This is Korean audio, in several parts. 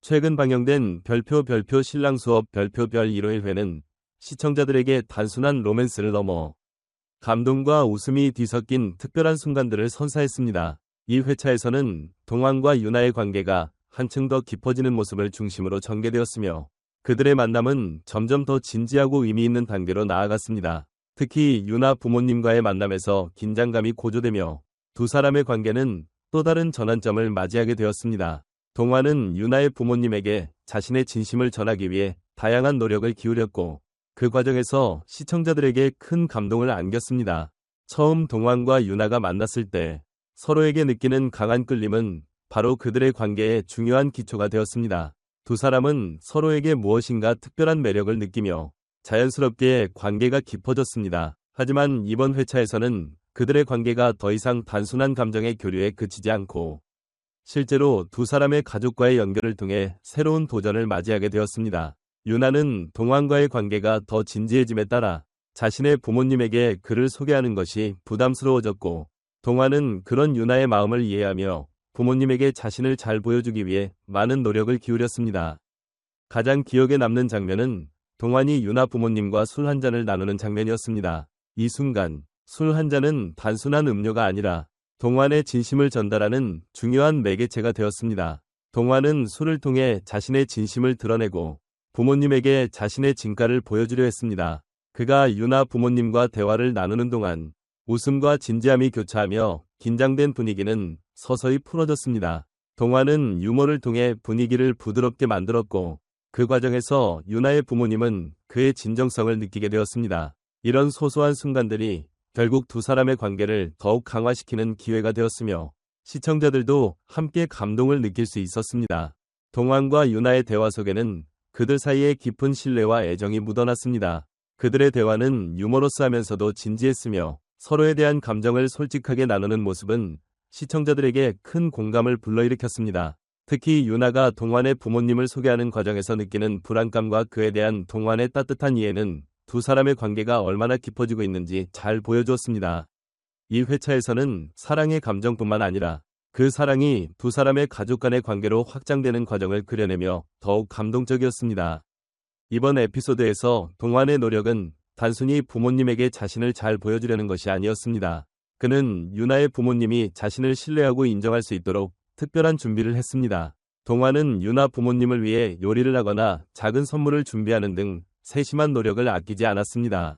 최근 방영된 별표 신랑 수업 별표 별 151회는 시청자들에게 단순한 로맨스를 넘어 감동과 웃음이 뒤섞인 특별한 순간들을 선사했습니다. 이 회차에서는 동환과 유나의 관계가 한층 더 깊어지는 모습을 중심으로 전개되었으며 그들의 만남은 점점 더 진지하고 의미 있는 단계로 나아갔습니다. 특히 유나 부모님과의 만남에서 긴장감이 고조되며 두 사람의 관계는 또 다른 전환점을 맞이하게 되었습니다. 동환은 유나의 부모님에게 자신의 진심을 전하기 위해 다양한 노력을 기울였고 그 과정에서 시청자들에게 큰 감동을 안겼습니다. 처음 동환과 유나가 만났을 때 서로에게 느끼는 강한 끌림은 바로 그들의 관계의 중요한 기초가 되었습니다. 두 사람은 서로에게 무엇인가 특별한 매력을 느끼며 자연스럽게 관계가 깊어졌습니다. 하지만 이번 회차에서는 그들의 관계가 더 이상 단순한 감정의 교류에 그치지 않고 실제로 두 사람의 가족과의 연결을 통해 새로운 도전을 맞이하게 되었습니다. 유나는 동환과의 관계가 더 진지해짐에 따라 자신의 부모님에게 그를 소개하는 것이 부담스러워졌고 동환은 그런 유나의 마음을 이해하며 부모님에게 자신을 잘 보여주기 위해 많은 노력을 기울였습니다. 가장 기억에 남는 장면은 동환이 유나 부모님과 술 한 잔을 나누는 장면이었습니다. 이 순간 술 한 잔은 단순한 음료가 아니라 동환의 진심을 전달하는 중요한 매개체가 되었습니다. 동환은 술을 통해 자신의 진심을 드러내고 부모님에게 자신의 진가를 보여주려 했습니다. 그가 유나 부모님과 대화를 나누는 동안 웃음과 진지함이 교차하며 긴장된 분위기는 서서히 풀어졌습니다. 동환은 유머를 통해 분위기를 부드럽게 만들었고 그 과정에서 유나의 부모님은 그의 진정성을 느끼게 되었습니다. 이런 소소한 순간들이 결국 두 사람의 관계를 더욱 강화시키는 기회가 되었으며 시청자들도 함께 감동을 느낄 수 있었습니다. 동환과 유나의 대화 속에는 그들 사이에 깊은 신뢰와 애정이 묻어났습니다. 그들의 대화는 유머러스하면서도 진지했으며 서로에 대한 감정을 솔직하게 나누는 모습은 시청자들에게 큰 공감을 불러일으켰습니다. 특히 유나가 동환의 부모님을 소개하는 과정에서 느끼는 불안감과 그에 대한 동환의 따뜻한 이해는 두 사람의 관계가 얼마나 깊어지고 있는지 잘 보여주었습니다. 이 회차에서는 사랑의 감정뿐만 아니라 그 사랑이 두 사람의 가족 간의 관계로 확장되는 과정을 그려내며 더욱 감동적이었습니다. 이번 에피소드에서 동환의 노력은 단순히 부모님에게 자신을 잘 보여주려는 것이 아니었습니다. 그는 유나의 부모님이 자신을 신뢰하고 인정할 수 있도록 특별한 준비를 했습니다. 동환은 유나 부모님을 위해 요리를 하거나 작은 선물을 준비하는 등 세심한 노력을 아끼지 않았습니다.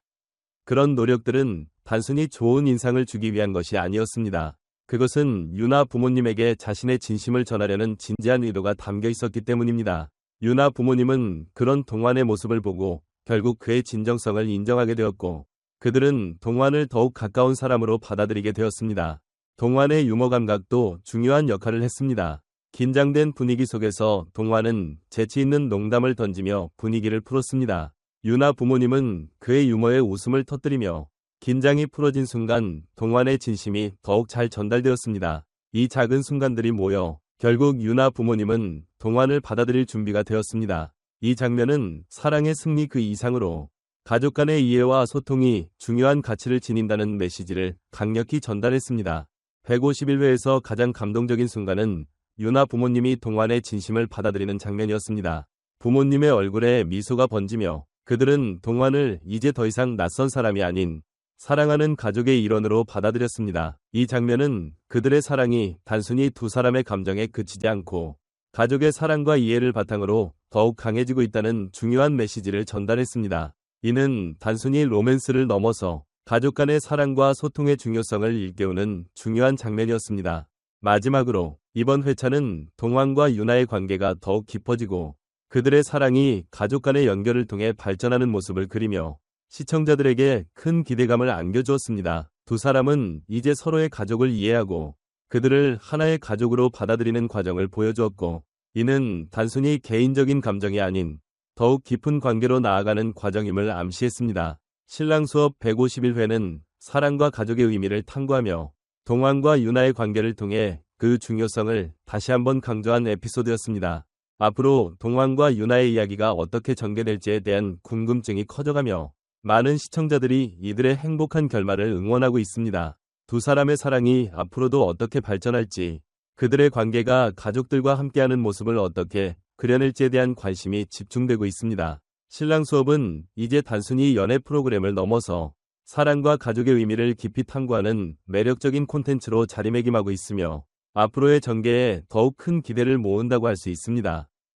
그런 노력들은 단순히 좋은 인상을 주기 위한 것이 아니었습니다. 그것은 유나 부모님에게 자신의 진심을 전하려는 진지한 의도가 담겨 있었기 때문입니다. 유나 부모님은 그런 동환의 모습을 보고 결국 그의 진정성을 인정하게 되었고 그들은 동환을 더욱 가까운 사람으로 받아들이게 되었습니다. 동환의 유머 감각도 중요한 역할을 했습니다. 긴장된 분위기 속에서 동환은 재치 있는 농담을 던지며 분위기를 풀었습니다. 유나 부모님은 그의 유머에 웃음을 터뜨리며 긴장이 풀어진 순간 동환의 진심이 더욱 잘 전달되었습니다. 이 작은 순간들이 모여 결국 유나 부모님은 동환을 받아들일 준비가 되었습니다. 이 장면은 사랑의 승리 그 이상으로 가족 간의 이해와 소통이 중요한 가치를 지닌다는 메시지를 강력히 전달했습니다. 151회에서 가장 감동적인 순간은 유나 부모님이 동환의 진심을 받아들이는 장면이었습니다. 부모님의 얼굴에 미소가 번지며 그들은 동환을 이제 더 이상 낯선 사람이 아닌 사랑하는 가족의 일원으로 받아들였습니다. 이 장면은 그들의 사랑이 단순히 두 사람의 감정에 그치지 않고 가족의 사랑과 이해를 바탕으로 더욱 강해지고 있다는 중요한 메시지를 전달했습니다. 이는 단순히 로맨스를 넘어서 가족 간의 사랑과 소통의 중요성을 일깨우는 중요한 장면이었습니다. 마지막으로 이번 회차는 동환과 유나의 관계가 더욱 깊어지고 그들의 사랑이 가족 간의 연결을 통해 발전하는 모습을 그리며 시청자들에게 큰 기대감을 안겨주었습니다. 두 사람은 이제 서로의 가족을 이해하고 그들을 하나의 가족으로 받아들이는 과정을 보여주었고 이는 단순히 개인적인 감정이 아닌 더욱 깊은 관계로 나아가는 과정임을 암시했습니다. 신랑 수업 151회는 사랑과 가족의 의미를 탐구하며 동환과 유나의 관계를 통해 그 중요성을 다시 한번 강조한 에피소드였습니다. 앞으로 동환과 유나의 이야기가 어떻게 전개될지에 대한 궁금증이 커져가며 많은 시청자들이 이들의 행복한 결말을 응원하고 있습니다. 두 사람의 사랑이 앞으로도 어떻게 발전할지, 그들의 관계가 가족들과 함께하는 모습을 어떻게 그려낼지에 대한 관심이 집중되고 있습니다. 신랑 수업은 이제 단순히 연애 프로그램을 넘어서 사랑과 가족의 의미를 깊이 탐구하는 매력적인 콘텐츠로 자리매김하고 있으며 앞으로의 전개에 더욱 큰 기대를 모은다고 할 수 있습니다.